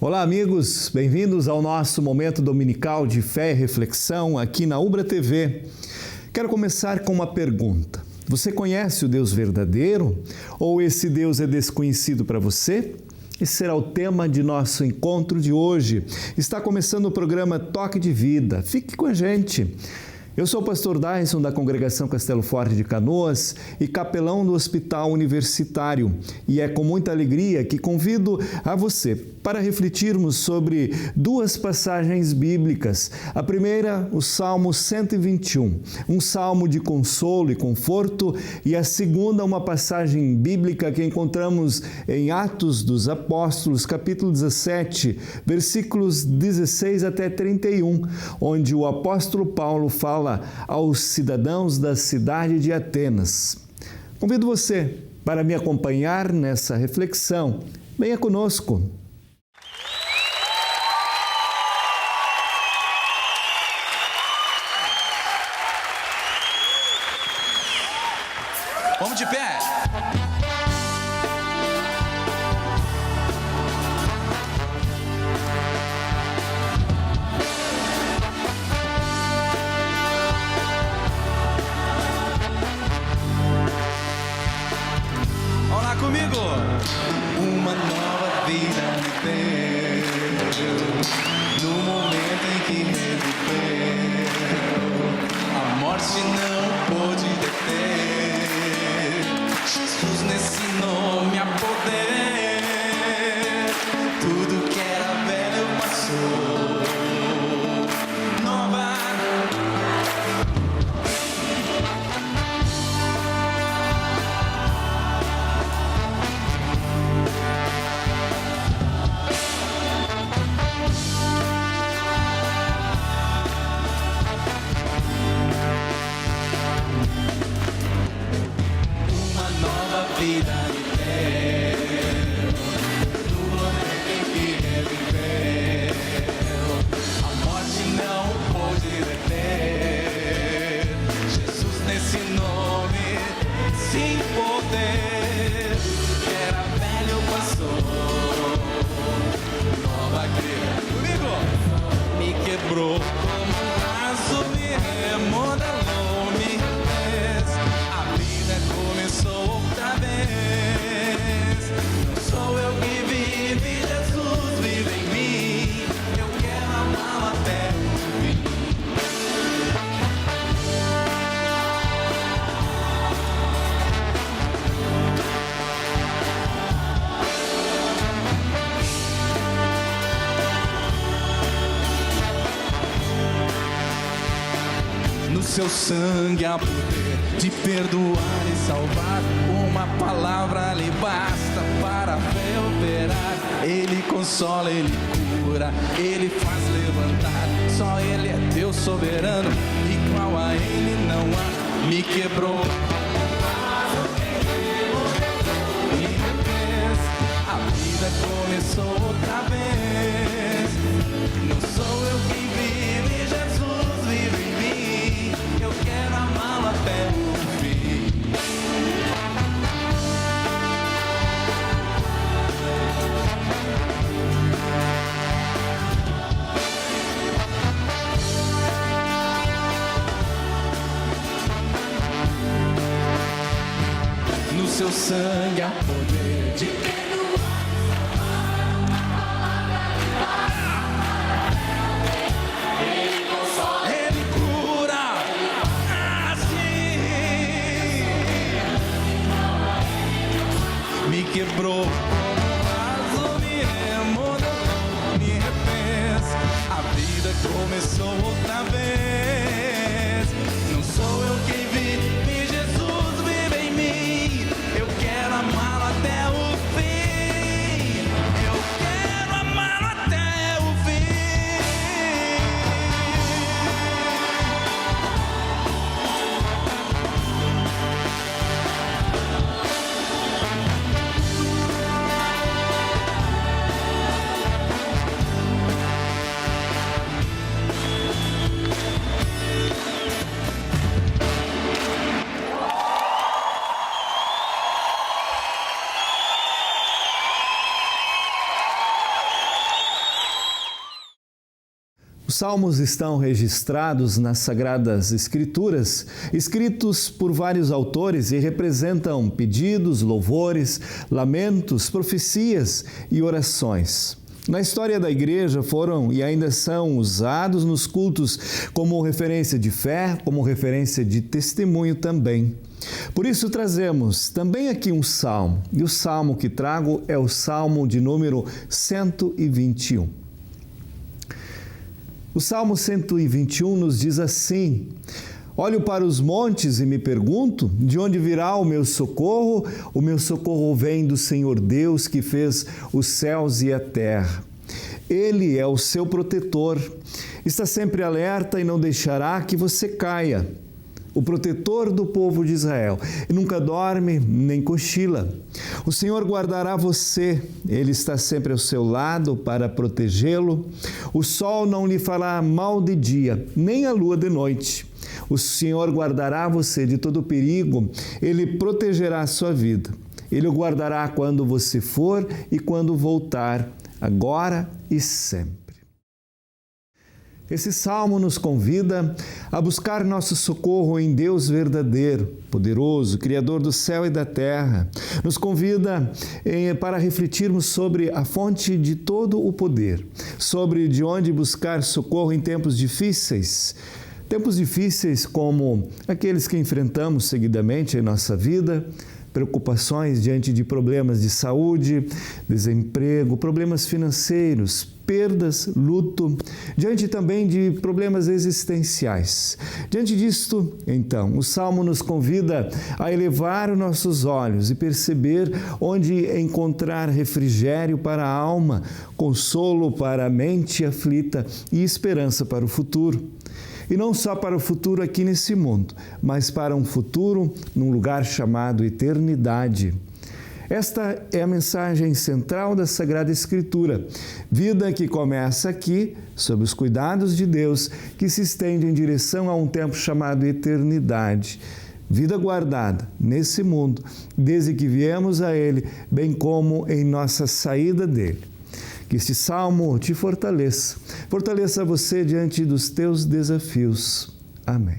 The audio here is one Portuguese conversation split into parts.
Olá, amigos, bem-vindos ao nosso momento dominical de fé e reflexão aqui na Ubra TV. Quero começar com uma pergunta. Você conhece o Deus verdadeiro ou esse Deus é desconhecido para você? Esse será o tema de nosso encontro de hoje. Está começando o programa Toque de Vida. Fique com a gente. Eu sou o pastor Dyson da Congregação Castelo Forte de Canoas e capelão do Hospital Universitário. E é com muita alegria que convido a você para refletirmos sobre duas passagens bíblicas. A primeira, o Salmo 121, um salmo de consolo e conforto, e a segunda, uma passagem bíblica que encontramos em Atos dos Apóstolos, capítulo 17, versículos 16 até 31, onde o apóstolo Paulo fala aos cidadãos da cidade de Atenas. Convido você para me acompanhar nessa reflexão. Venha conosco. Vamos de pé. Olá comigo. Uma nova vida me deu no momento em que reviveu. A morte não pôde deter. Jesus nesse nome há poder. Tudo que era velho passou. Nova. Vida me deu, no momento em que reviveu. A morte não pôde deter. Jesus nesse nome, sem poder. Que era velho passou. Nova criatura comigo me quebrou como um laço, me remodelou, me fez. A vida começou outra vez. Não sou eu que vive, Jesus vive em mim. Eu quero amá-lo até o fim. No seu sangue há poder de perdoar e salvar. Uma palavra lhe basta para operar. Ele consola, ele cura, ele faz levantar. Só ele é Deus soberano, igual a ele não há. Me quebrou, me refez. A vida começou outra vez. Não sou eu quem vive, Jesus vive em mim. Eu quero amá-lo até o fim. No seu sangue há poder de perdoar. Ele consola, ele cura. Assim me quebrou como um vaso, me remodelou, me refez. A vida começou outra vez. Não sou eu quem vive, Jesus vive em mim. Eu quero amá-lo até o fim. Eu quero amá-lo até o fim. salmos estão registrados nas Sagradas Escrituras, escritos por vários autores e representam pedidos, louvores, lamentos, profecias e orações. Na história da igreja foram e ainda são usados nos cultos como referência de fé, como referência de testemunho também. Por isso trazemos também aqui um salmo, e o salmo que trago é o salmo de número 121. O Salmo 121 nos diz assim: olho para os montes e me pergunto, de onde virá o meu socorro? O meu socorro vem do Senhor Deus, que fez os céus e a terra. Ele é o seu protetor, está sempre alerta e não deixará que você caia. O protetor do povo de Israel, e nunca dorme nem cochila. O Senhor guardará você, Ele está sempre ao seu lado para protegê-lo. O sol não lhe fará mal de dia, nem a lua de noite. O Senhor guardará você de todo perigo, Ele protegerá a sua vida. Ele o guardará quando você for e quando voltar, agora e sempre. Esse salmo nos convida a buscar nosso socorro em Deus verdadeiro, poderoso, Criador do céu e da terra. Nos convida para refletirmos sobre a fonte de todo o poder, sobre de onde buscar socorro em tempos difíceis. Tempos difíceis como aqueles que enfrentamos seguidamente em nossa vida, preocupações diante de problemas de saúde, desemprego, problemas financeiros, perdas, luto, diante também de problemas existenciais. Diante disto, então, o Salmo nos convida a elevar os nossos olhos e perceber onde encontrar refrigério para a alma, consolo para a mente aflita e esperança para o futuro. E não só para o futuro aqui nesse mundo, mas para um futuro num lugar chamado eternidade. Esta é a mensagem central da Sagrada Escritura. Vida que começa aqui, sob os cuidados de Deus, que se estende em direção a um tempo chamado eternidade. Vida guardada nesse mundo, desde que viemos a Ele, bem como em nossa saída dele. Que este salmo te fortaleça. Fortaleça você diante dos teus desafios. Amém.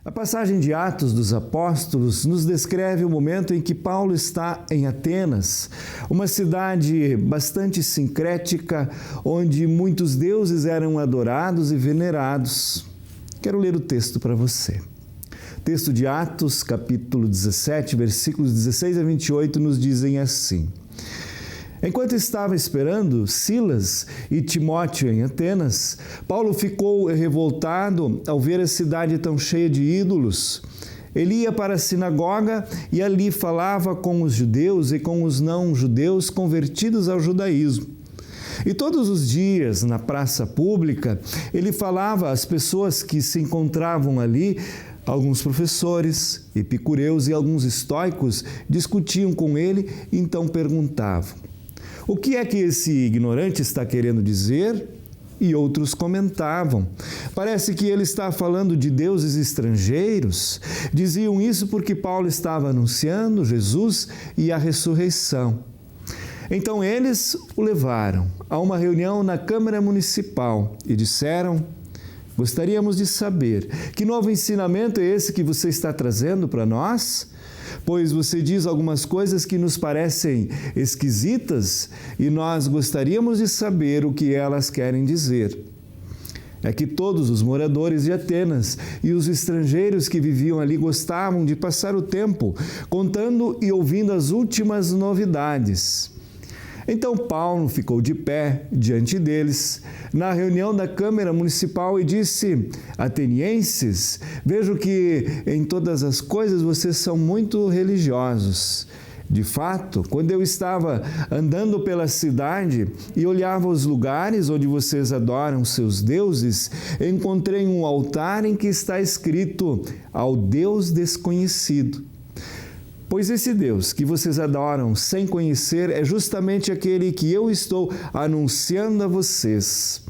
A passagem de Atos dos Apóstolos nos descreve o momento em que Paulo está em Atenas, uma cidade bastante sincrética, onde muitos deuses eram adorados e venerados. Quero ler o texto para você. Texto de Atos, capítulo 17, versículos 16 a 28, nos dizem assim: enquanto estava esperando Silas e Timóteo em Atenas, Paulo ficou revoltado ao ver a cidade tão cheia de ídolos. Ele ia para a sinagoga e ali falava com os judeus e com os não-judeus convertidos ao judaísmo. E todos os dias, na praça pública, ele falava às pessoas que se encontravam ali. Alguns professores, epicureus e alguns estoicos discutiam com ele e então perguntavam: o que é que esse ignorante está querendo dizer? E outros comentavam: parece que ele está falando de deuses estrangeiros. Diziam isso porque Paulo estava anunciando Jesus e a ressurreição. Então eles o levaram a uma reunião na Câmara Municipal e disseram: gostaríamos de saber que novo ensinamento é esse que você está trazendo para nós? Pois você diz algumas coisas que nos parecem esquisitas e nós gostaríamos de saber o que elas querem dizer. É que todos os moradores de Atenas e os estrangeiros que viviam ali gostavam de passar o tempo contando e ouvindo as últimas novidades. Então Paulo ficou de pé diante deles, na reunião da Câmara Municipal, e disse: atenienses, vejo que em todas as coisas vocês são muito religiosos. De fato, quando eu estava andando pela cidade e olhava os lugares onde vocês adoram seus deuses, encontrei um altar em que está escrito: ao Deus desconhecido. Pois esse Deus que vocês adoram sem conhecer é justamente aquele que eu estou anunciando a vocês.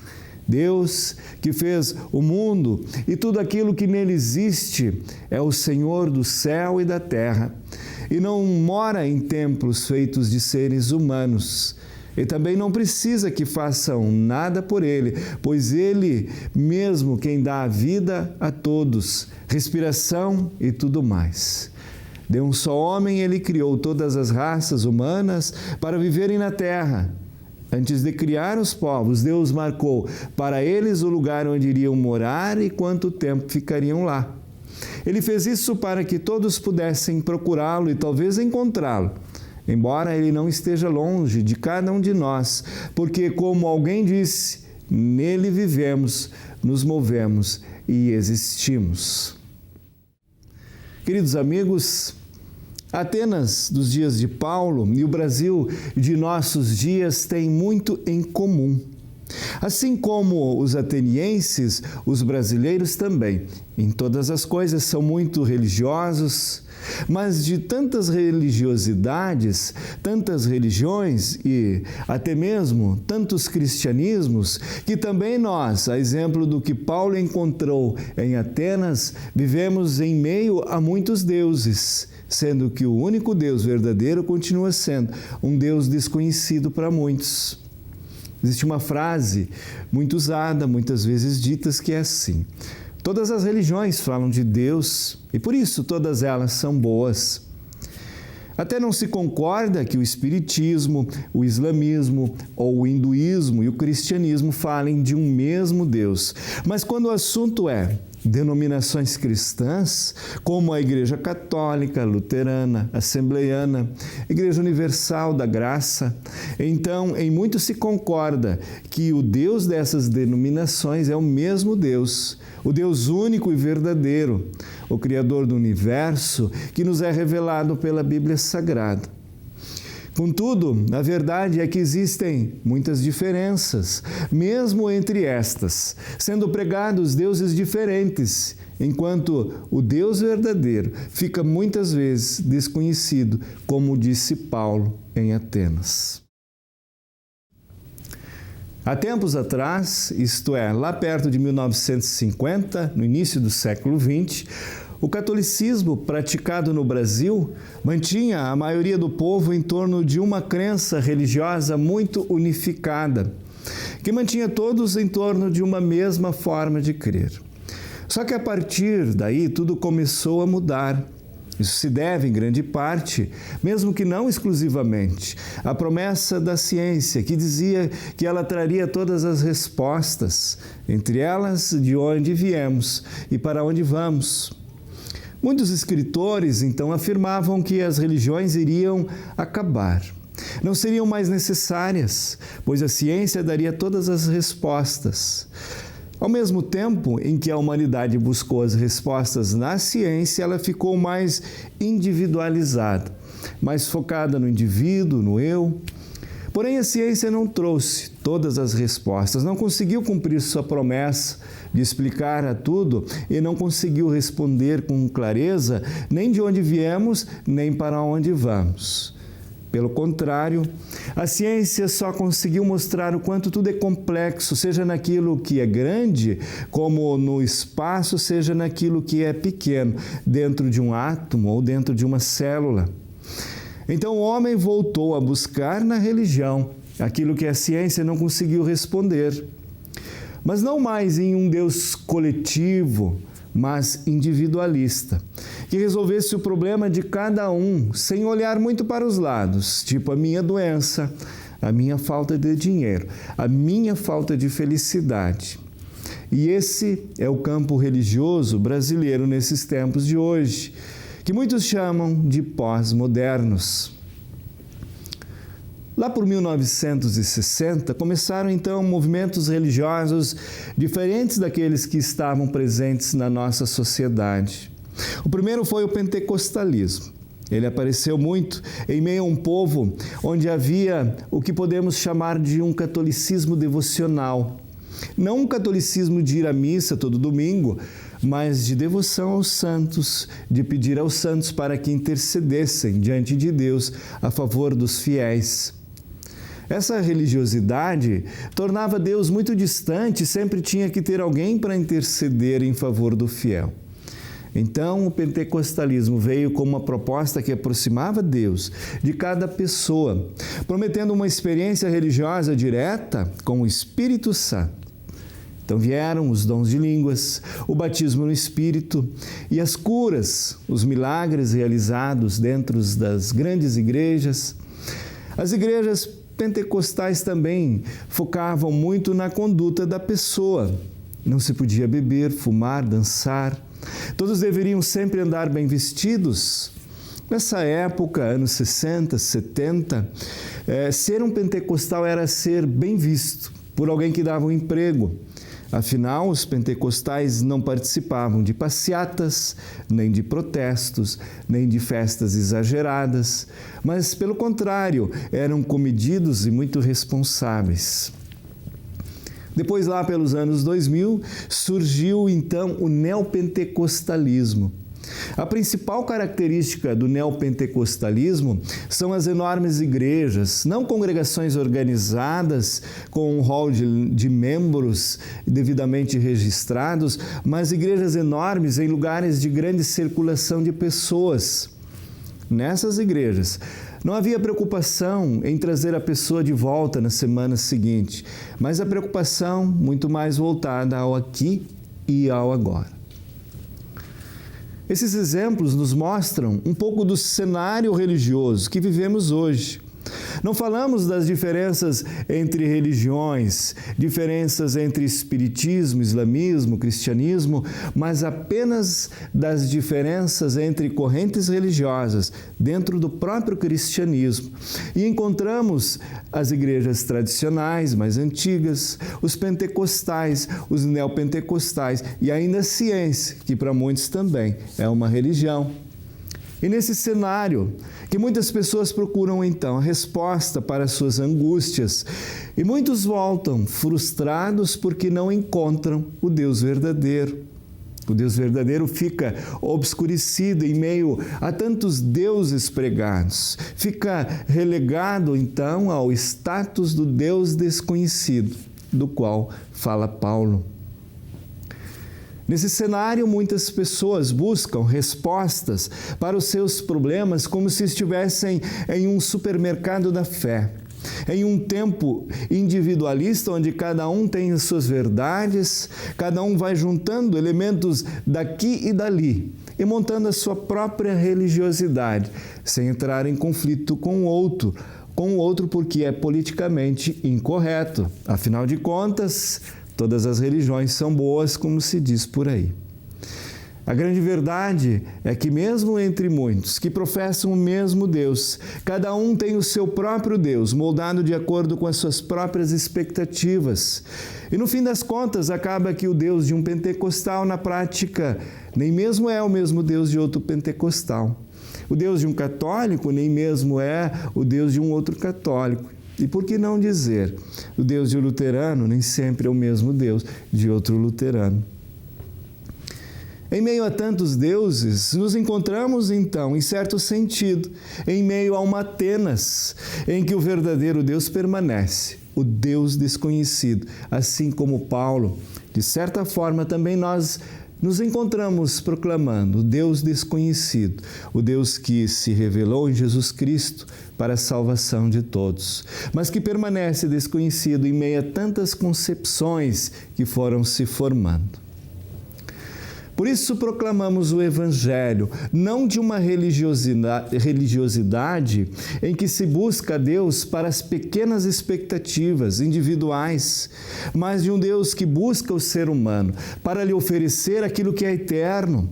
Deus que fez o mundo e tudo aquilo que nele existe é o Senhor do céu e da terra. e não mora em templos feitos de seres humanos. E também não precisa que façam nada por ele, pois ele mesmo quem dá a vida a todos, respiração e tudo mais. De um só homem ele criou todas as raças humanas para viverem na terra. Antes de criar os povos, Deus marcou para eles o lugar onde iriam morar e quanto tempo ficariam lá. Ele fez isso para que todos pudessem procurá-lo e talvez encontrá-lo, embora ele não esteja longe de cada um de nós, porque, como alguém disse, nele vivemos, nos movemos e existimos. Queridos amigos, Atenas dos dias de Paulo e o Brasil de nossos dias têm muito em comum. Assim como os atenienses, os brasileiros também, em todas as coisas, são muito religiosos, mas de tantas religiosidades, tantas religiões e até mesmo tantos cristianismos, que também nós, a exemplo do que Paulo encontrou em Atenas, vivemos em meio a muitos deuses, sendo que o único Deus verdadeiro continua sendo um Deus desconhecido para muitos. Existe uma frase muito usada, muitas vezes ditas, que é assim: todas as religiões falam de Deus e por isso todas elas são boas. Até não se concorda que o espiritismo, o islamismo ou o hinduísmo e o cristianismo falem de um mesmo Deus. Mas quando o assunto é denominações cristãs, como a Igreja Católica, Luterana, Assembleiana, Igreja Universal da Graça, então em muito se concorda que o Deus dessas denominações é o mesmo Deus, o Deus único e verdadeiro, o Criador do universo, que nos é revelado pela Bíblia Sagrada. Contudo, a verdade é que existem muitas diferenças, mesmo entre estas, sendo pregados deuses diferentes, enquanto o Deus verdadeiro fica muitas vezes desconhecido, como disse Paulo em Atenas. Há tempos atrás, isto é, lá perto de 1950, no início do século XX, o catolicismo praticado no Brasil mantinha a maioria do povo em torno de uma crença religiosa muito unificada, que mantinha todos em torno de uma mesma forma de crer. Só que a partir daí tudo começou a mudar. Isso se deve, em grande parte, mesmo que não exclusivamente, à promessa da ciência, que dizia que ela traria todas as respostas, entre elas de onde viemos e para onde vamos. Muitos escritores, então, afirmavam que as religiões iriam acabar. Não seriam mais necessárias, pois a ciência daria todas as respostas. Ao mesmo tempo em que a humanidade buscou as respostas na ciência, ela ficou mais individualizada, mais focada no indivíduo, no eu. Porém, a ciência não trouxe todas as respostas, não conseguiu cumprir sua promessa de explicar a tudo e não conseguiu responder com clareza nem de onde viemos, nem para onde vamos. Pelo contrário, a ciência só conseguiu mostrar o quanto tudo é complexo, seja naquilo que é grande, como no espaço, seja naquilo que é pequeno, dentro de um átomo ou dentro de uma célula. Então o homem voltou a buscar na religião aquilo que a ciência não conseguiu responder. Mas não mais em um Deus coletivo, mas individualista, que resolvesse o problema de cada um, sem olhar muito para os lados, tipo a minha doença, a minha falta de dinheiro, a minha falta de felicidade. E esse é o campo religioso brasileiro nesses tempos de hoje, que muitos chamam de pós-modernos. Lá por 1960, começaram então movimentos religiosos diferentes daqueles que estavam presentes na nossa sociedade. O primeiro foi o pentecostalismo. Ele apareceu muito em meio a um povo onde havia o que podemos chamar de um catolicismo devocional. Não um catolicismo de ir à missa todo domingo, mas de devoção aos santos, de pedir aos santos para que intercedessem diante de Deus a favor dos fiéis. Essa religiosidade tornava Deus muito distante, sempre tinha que ter alguém para interceder em favor do fiel. Então, o pentecostalismo veio como uma proposta que aproximava Deus de cada pessoa, prometendo uma experiência religiosa direta com o Espírito Santo. Então vieram os dons de línguas, o batismo no Espírito e as curas, os milagres realizados dentro das grandes igrejas. As igrejas pentecostais também focavam muito na conduta da pessoa. Não se podia beber, fumar, dançar. Todos deveriam sempre andar bem vestidos. Nessa época, anos 60, 70, ser um pentecostal era ser bem visto por alguém que dava um emprego. Afinal, os pentecostais não participavam de passeatas, nem de protestos, nem de festas exageradas, mas, pelo contrário, eram comedidos e muito responsáveis. Depois, lá pelos anos 2000, surgiu então o neopentecostalismo. A principal característica do neopentecostalismo são as enormes igrejas, não congregações organizadas com um hall de membros devidamente registrados, mas igrejas enormes em lugares de grande circulação de pessoas. Nessas igrejas, não havia preocupação em trazer a pessoa de volta na semana seguinte, mas a preocupação muito mais voltada ao aqui e ao agora. Esses exemplos nos mostram um pouco do cenário religioso que vivemos hoje. Não falamos das diferenças entre religiões, diferenças entre espiritismo, islamismo, cristianismo, mas apenas das diferenças entre correntes religiosas dentro do próprio cristianismo. E encontramos as igrejas tradicionais, mais antigas, os pentecostais, os neopentecostais e ainda a ciência, que para muitos também é uma religião. E nesse cenário, que muitas pessoas procuram então a resposta para suas angústias, e muitos voltam frustrados porque não encontram o Deus verdadeiro. O Deus verdadeiro fica obscurecido em meio a tantos deuses pregados, fica relegado então ao status do Deus desconhecido, do qual fala Paulo. Nesse cenário, muitas pessoas buscam respostas para os seus problemas como se estivessem em um supermercado da fé, em um tempo individualista onde cada um tem as suas verdades, cada um vai juntando elementos daqui e dali e montando a sua própria religiosidade, sem entrar em conflito com o outro porque é politicamente incorreto. Afinal de contas, todas as religiões são boas, como se diz por aí. A grande verdade é que mesmo entre muitos que professam o mesmo Deus, cada um tem o seu próprio Deus, moldado de acordo com as suas próprias expectativas. E no fim das contas, acaba que o Deus de um pentecostal, na prática, nem mesmo é o mesmo Deus de outro pentecostal. O Deus de um católico nem mesmo é o Deus de um outro católico. E por que não dizer, o Deus de um luterano nem sempre é o mesmo Deus de outro luterano. Em meio a tantos deuses, nos encontramos então, em certo sentido, em meio a uma Atenas, em que o verdadeiro Deus permanece, o Deus desconhecido. Assim como Paulo, de certa forma também nós nos encontramos proclamando o Deus desconhecido, o Deus que se revelou em Jesus Cristo para a salvação de todos, mas que permanece desconhecido em meio a tantas concepções que foram se formando. Por isso proclamamos o Evangelho, não de uma religiosidade em que se busca a Deus para as pequenas expectativas individuais, mas de um Deus que busca o ser humano para lhe oferecer aquilo que é eterno.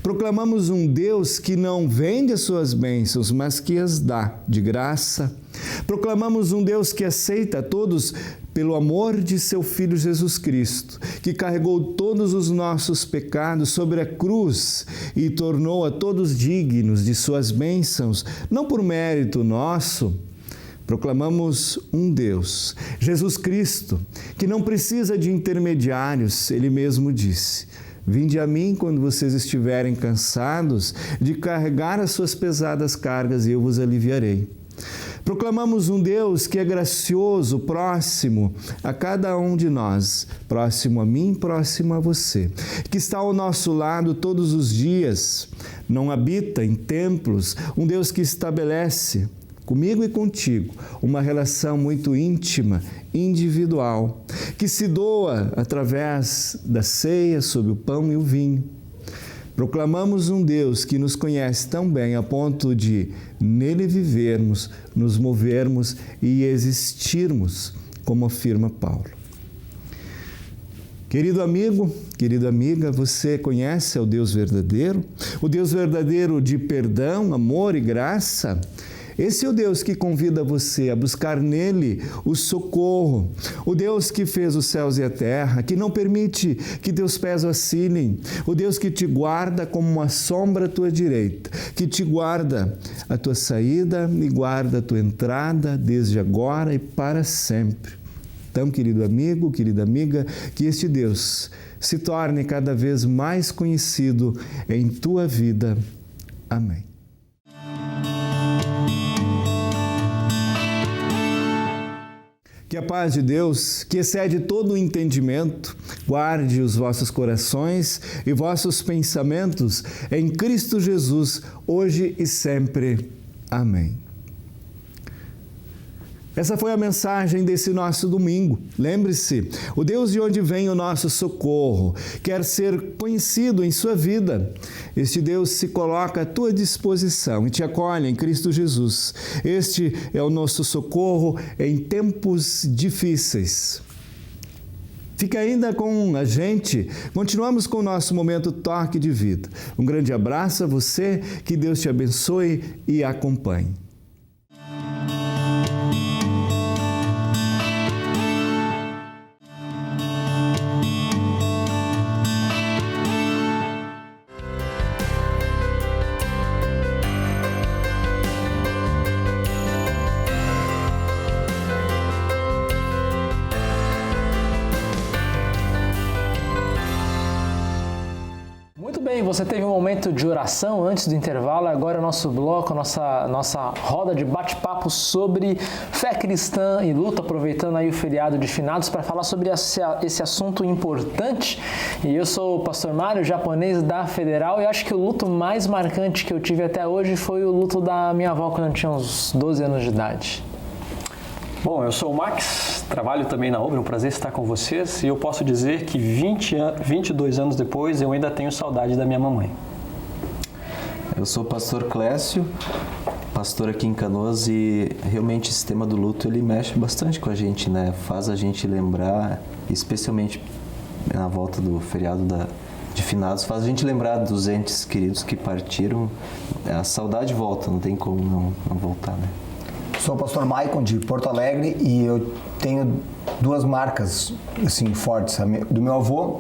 Proclamamos um Deus que não vende as suas bênçãos, mas que as dá de graça. Proclamamos um Deus que aceita a todos pelo amor de seu Filho Jesus Cristo, que carregou todos os nossos pecados sobre a cruz e tornou a todos dignos de suas bênçãos, não por mérito nosso. Proclamamos um Deus, Jesus Cristo, que não precisa de intermediários, Ele mesmo disse: vinde a mim quando vocês estiverem cansados de carregar as suas pesadas cargas e eu vos aliviarei. Proclamamos um Deus que é gracioso, próximo a cada um de nós, próximo a mim, próximo a você, que está ao nosso lado todos os dias, não habita em templos, um Deus que estabelece comigo e contigo uma relação muito íntima, individual, que se doa através da ceia, sob o pão e o vinho. Proclamamos um Deus que nos conhece tão bem a ponto de nele vivermos, nos movermos e existirmos, como afirma Paulo. Querido amigo, querida amiga, você conhece o Deus verdadeiro? O Deus verdadeiro de perdão, amor e graça? Esse é o Deus que convida você a buscar nele o socorro. O Deus que fez os céus e a terra, que não permite que teus pés vacilem. O Deus que te guarda como uma sombra à tua direita, que te guarda a tua saída e guarda a tua entrada desde agora e para sempre. Então, querido amigo, querida amiga, que este Deus se torne cada vez mais conhecido em tua vida. Amém. Que a paz de Deus, que excede todo o entendimento, guarde os vossos corações e vossos pensamentos em Cristo Jesus, hoje e sempre. Amém. Essa foi a mensagem desse nosso domingo. Lembre-se, o Deus de onde vem o nosso socorro quer ser conhecido em sua vida. Este Deus se coloca à tua disposição e te acolhe em Cristo Jesus. Este é o nosso socorro em tempos difíceis. Fica ainda com a gente. Continuamos com o nosso momento Toque de Vida. Um grande abraço a você, que Deus te abençoe e acompanhe. Você teve um momento de oração antes do intervalo, agora é nosso bloco, nossa roda de bate-papo sobre fé cristã e luta, aproveitando aí o feriado de finados para falar sobre esse assunto importante. E eu sou o pastor Mário, japonês da Federal, e acho que o luto mais marcante que eu tive até hoje foi o luto da minha avó quando eu tinha uns 12 anos de idade. Bom, eu sou o Max, trabalho também na obra, é um prazer estar com vocês e eu posso dizer que 22 anos depois eu ainda tenho saudade da minha mamãe. Eu sou o pastor Clécio, pastor aqui em Canoas, e realmente esse tema do luto ele mexe bastante com a gente, né? Faz a gente lembrar, especialmente na volta do feriado de finados, faz a gente lembrar dos entes queridos que partiram. A saudade volta, não tem como não voltar, né? Sou o pastor Maicon de Porto Alegre e eu tenho duas marcas assim, fortes. Do meu avô,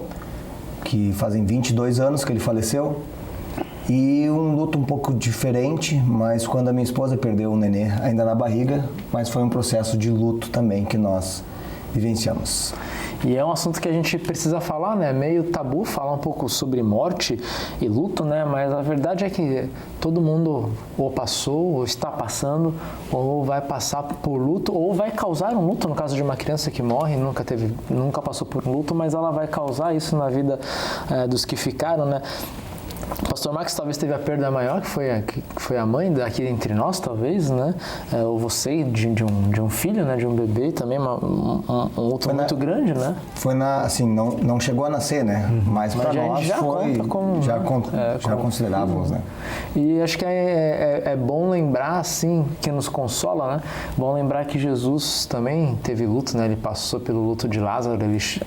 que fazem 22 anos que ele faleceu, e um luto um pouco diferente, mas quando a minha esposa perdeu o nenê ainda na barriga, mas foi um processo de luto também que nós vivenciamos. E é um assunto que a gente precisa falar, né? Meio tabu falar um pouco sobre morte e luto, né? Mas a verdade é que todo mundo ou passou, ou está passando, ou vai passar por luto, ou vai causar um luto. No caso de uma criança que morre, nunca passou por luto, mas ela vai causar isso na vida dos que ficaram, né? O pastor Max talvez teve a perda maior, que foi a mãe daqui entre nós, talvez, né? Ou você, de um filho, né? De um bebê, também um luto muito grande, né? Foi assim, não chegou a nascer, né? Mas para nós já foi... Conta como, já considerávamos, né? E acho que é bom lembrar, assim, que nos consola, né? Bom lembrar que Jesus também teve luto, né? Ele passou pelo luto de Lázaro,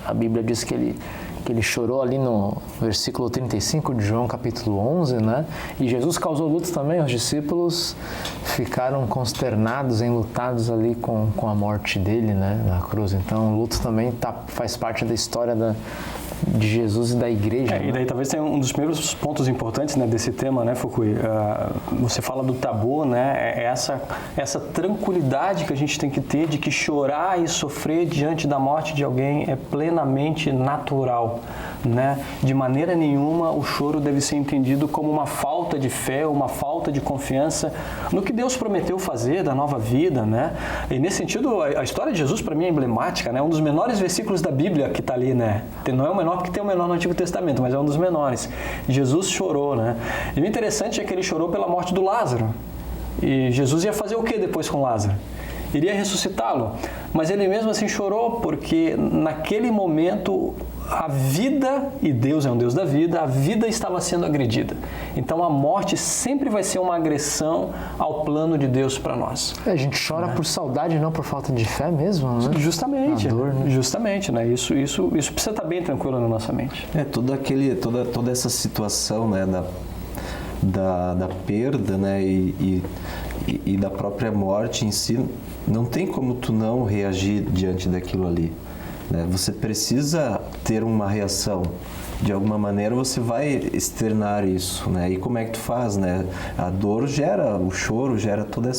a Bíblia diz que ele chorou ali no versículo 35 de João capítulo 11, né? E Jesus causou luto também, os discípulos ficaram consternados, enlutados ali com a morte dele, né? Na cruz. Então o luto também faz parte da história de Jesus e da igreja. E daí talvez tenha um dos primeiros pontos importantes, né, desse tema, né, Fukui? Você fala do tabu, né? É essa tranquilidade que a gente tem que ter de que chorar e sofrer diante da morte de alguém é plenamente natural, né? De maneira nenhuma o choro deve ser entendido como uma falta de fé, uma falta de confiança no que Deus prometeu fazer da nova vida, né? E nesse sentido, a história de Jesus para mim é emblemática, né? Um dos menores versículos da Bíblia que está ali, né? Não é o menor porque tem o menor no Antigo Testamento, mas é um dos menores. Jesus chorou, né? E o interessante é que ele chorou pela morte do Lázaro. E Jesus ia fazer o que depois com Lázaro? Iria ressuscitá-lo. Mas ele mesmo assim chorou porque naquele momento a vida, e Deus é um Deus da vida, a vida estava sendo agredida. Então a morte sempre vai ser uma agressão ao plano de Deus para nós. A gente chora por saudade, não por falta de fé mesmo, né? Justamente, a dor, né? Justamente, né? Isso precisa estar bem tranquilo na nossa mente. Toda essa situação, né, da perda, né, e da própria morte em si, não tem como tu não reagir diante daquilo ali, né? Você precisa ter uma reação. De alguma maneira você vai externar isso, né? E como é que tu faz, né? A dor gera, o choro gera todo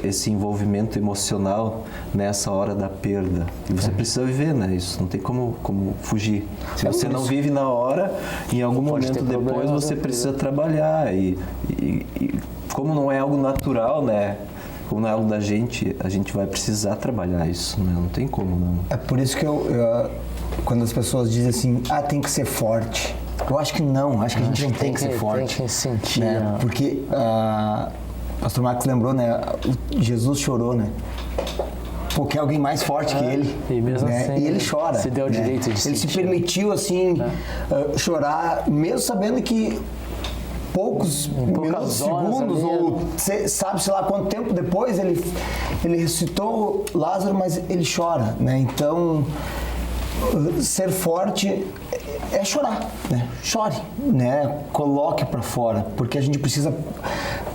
esse envolvimento emocional nessa hora da perda. E você precisa viver, né? Isso não tem como fugir. Se você não vive na hora, em algum momento depois você precisa trabalhar. E como não é algo natural, né? Como não é algo da gente, a gente vai precisar trabalhar isso, né? Não tem como, não. É por isso que quando as pessoas dizem assim, tem que ser forte. Eu acho que não, acho que a gente não tem que ser forte. Tem que sentir. Né? Porque o pastor Marcos lembrou, né? Jesus chorou, né? Porque é alguém mais forte que ele. E mesmo né? assim, e ele chora. Se deu o direito de sentir. Ele se permitiu, assim, chorar, mesmo sabendo que poucos minutos, segundos, ou sabe, sei lá quanto tempo depois, ele ressuscitou Lázaro, mas ele chora, né? Então, ser forte é chorar, né? Chore, né? Coloque para fora, porque a gente precisa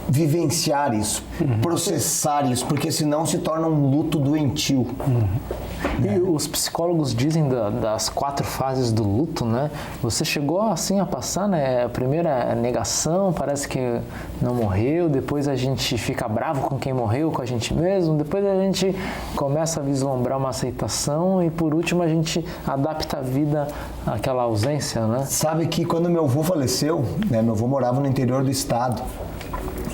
vivenciar isso, processar isso, porque senão se torna um luto doentio. E os psicólogos dizem das 4 fases do luto, né? Você chegou assim a passar, né? A primeira é a negação, parece que não morreu, depois a gente fica bravo com quem morreu, com a gente mesmo, depois a gente começa a vislumbrar uma aceitação e por último a gente adapta a vida àquela ausência, né? Sabe que quando meu avô faleceu, né? Meu avô morava no interior do estado.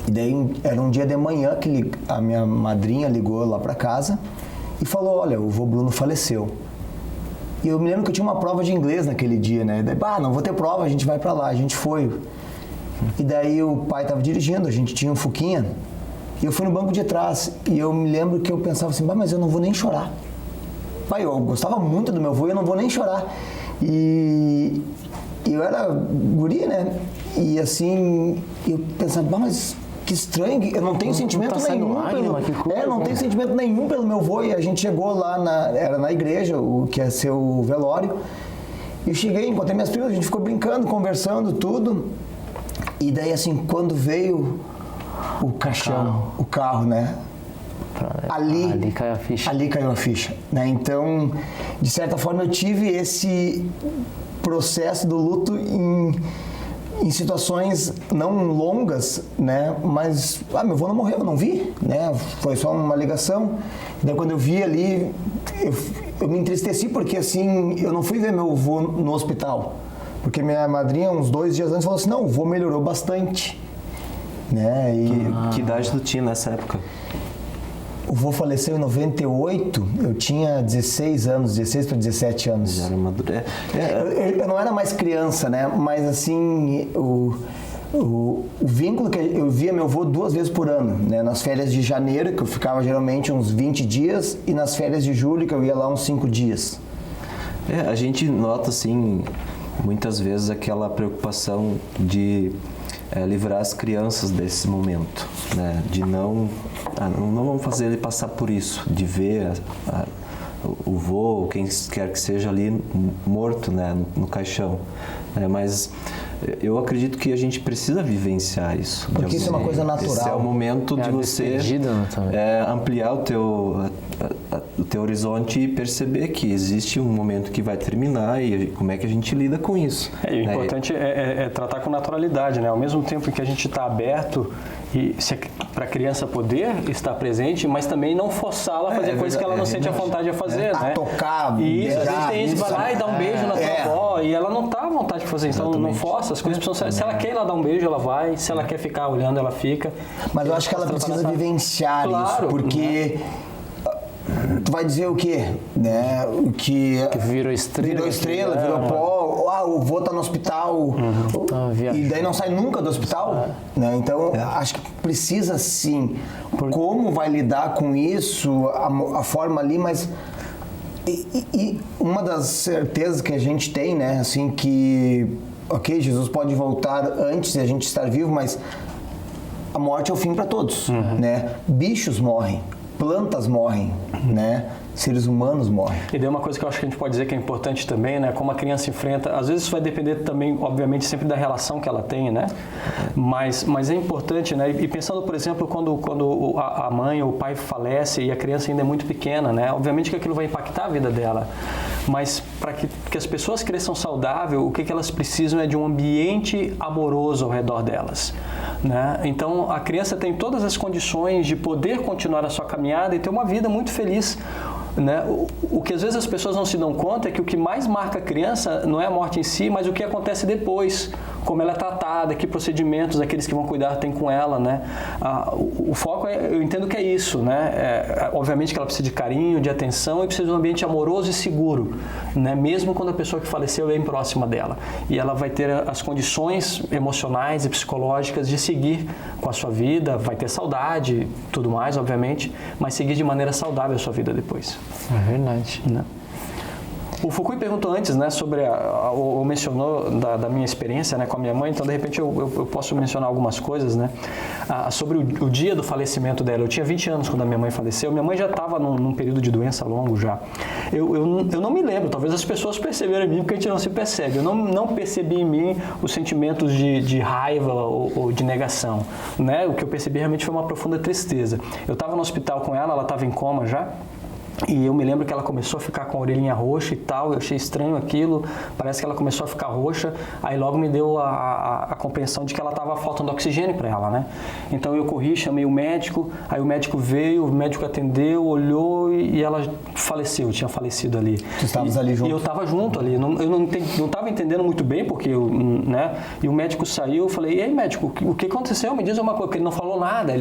E daí era um dia de manhã que a minha madrinha ligou lá para casa e falou, olha, o vô Bruno faleceu. E eu me lembro que eu tinha uma prova de inglês naquele dia, né? Daí, não vou ter prova, a gente vai para lá. A gente foi. E daí o pai estava dirigindo, a gente tinha um Fuquinha. E eu fui no banco de trás. E eu me lembro que eu pensava assim, mas eu não vou nem chorar. Pai, eu gostava muito do meu avô e eu não vou nem chorar. E eu era guri, né? E assim, eu pensava, mas que estranho, eu não tenho sentimento nenhum não tenho sentimento nenhum pelo meu avô. E a gente chegou lá, era na igreja, o que ia ser o velório. E eu cheguei, encontrei minhas primas, a gente ficou brincando, conversando, tudo. E daí assim, quando veio o caixão, o carro, né? Ali caiu a ficha. Ali caiu a ficha, né? Então, de certa forma, eu tive esse processo do luto em situações não longas, né? Mas, meu avô não morreu, eu não vi, né? Foi só uma ligação. Daí quando eu vi ali, eu me entristeci porque, assim, eu não fui ver meu avô no hospital. Porque minha madrinha, uns 2 dias antes, falou assim, não, o avô melhorou bastante, né? Que idade tu tinha nessa época? O vô faleceu em 98, eu tinha 16 anos, 16 para 17 anos. Já era maduro. Eu não era mais criança, né? Mas assim, o vínculo que eu via meu avô 2 vezes por ano, né? Nas férias de janeiro, que eu ficava geralmente uns 20 dias, e nas férias de julho, que eu ia lá uns 5 dias. A gente nota, assim, muitas vezes aquela preocupação de livrar as crianças desse momento, né? De não vamos fazer ele passar por isso, de ver o vô, ou quem quer que seja ali morto, né, no caixão. Mas eu acredito que a gente precisa vivenciar isso. Porque isso é uma coisa natural. Esse é o momento de você ampliar o teu horizonte e perceber que existe um momento que vai terminar e como é que a gente lida com isso. O importante é tratar com naturalidade, né? Ao mesmo tempo que a gente está aberto para a criança poder estar presente, mas também não forçá-la a fazer coisas que ela não sente a vontade de fazer, né? A tocar, isso, às vezes tem isso, vai lá e dá um beijo na tua avó, e ela não está à vontade de fazer isso, então não força, as coisas precisam ser, se ela quer ir lá dar um beijo, ela vai, se ela quer ficar olhando, ela fica. Mas eu acho que ela precisa vivenciar isso, porque... Tu vai dizer o quê? Né? O que virou estrela, virou pó. O vô tá no hospital. E daí não sai nunca do hospital. Né? Então, acho que precisa sim. Como vai lidar com isso, a forma ali, mas... E uma das certezas que a gente tem, né? Assim, que... Ok, Jesus pode voltar antes de a gente estar vivo, mas a morte é o fim para todos. Né? Bichos morrem. Plantas morrem, né? Seres humanos morrem. E daí uma coisa que eu acho que a gente pode dizer que é importante também, né? Como a criança enfrenta, às vezes isso vai depender também, obviamente, sempre da relação que ela tem, né? Mas é importante, né? E pensando, por exemplo, quando a mãe ou o pai falece e a criança ainda é muito pequena, né? Obviamente que aquilo vai impactar a vida dela. Mas para que as pessoas cresçam saudável, o que elas precisam é de um ambiente amoroso ao redor delas, né? Então, a criança tem todas as condições de poder continuar a sua caminhada e ter uma vida muito feliz. Né? O que às vezes as pessoas não se dão conta é que o que mais marca a criança não é a morte em si, mas o que acontece depois, como ela é tratada, que procedimentos aqueles que vão cuidar têm com ela, né? O foco eu entendo que é isso, né? Obviamente que ela precisa de carinho, de atenção e precisa de um ambiente amoroso e seguro, né? Mesmo quando a pessoa que faleceu é bem próxima dela. E ela vai ter as condições emocionais e psicológicas de seguir com a sua vida, vai ter saudade, tudo mais, obviamente, mas seguir de maneira saudável a sua vida depois. É verdade. Né? O Fukui perguntou antes, né, sobre ou mencionou da minha experiência, né, com a minha mãe, então de repente eu posso mencionar algumas coisas, né, sobre o dia do falecimento dela. Eu tinha 20 anos quando a minha mãe faleceu, minha mãe já estava num período de doença longo já. Eu não me lembro, talvez as pessoas perceberam em mim, porque a gente não se percebe. Eu não percebi em mim os sentimentos de raiva ou de negação, né, o que eu percebi realmente foi uma profunda tristeza. Eu estava no hospital com ela estava em coma já. E eu me lembro que ela começou a ficar com a orelhinha roxa e tal, eu achei estranho aquilo, parece que ela começou a ficar roxa, aí logo me deu a compreensão de que ela estava faltando oxigênio para ela, né? Então eu corri, chamei o médico, aí o médico veio, o médico atendeu, olhou e ela faleceu, tinha falecido ali. Tu estavas ali junto? E eu estava junto ali, eu não estava entendendo muito bem, porque né? E o médico saiu, eu falei, e aí médico, o que aconteceu? Me diz uma coisa, porque ele não falou nada,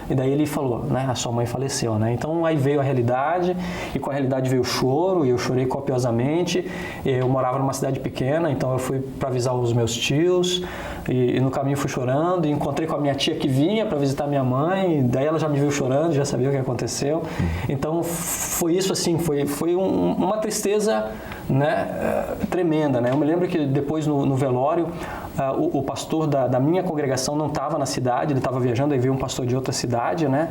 e daí ele falou, né? A sua mãe faleceu, né? Então aí veio a realidade, e com a realidade veio o choro, e eu chorei copiosamente. Eu morava numa cidade pequena, então eu fui para avisar os meus tios, e no caminho fui chorando, e encontrei com a minha tia que vinha para visitar minha mãe, e daí ela já me viu chorando, já sabia o que aconteceu. Então foi isso assim, foi uma tristeza, né, tremenda, né? Eu me lembro que depois no velório, o pastor da minha congregação não estava na cidade, ele estava viajando, aí veio um pastor de outra cidade, né?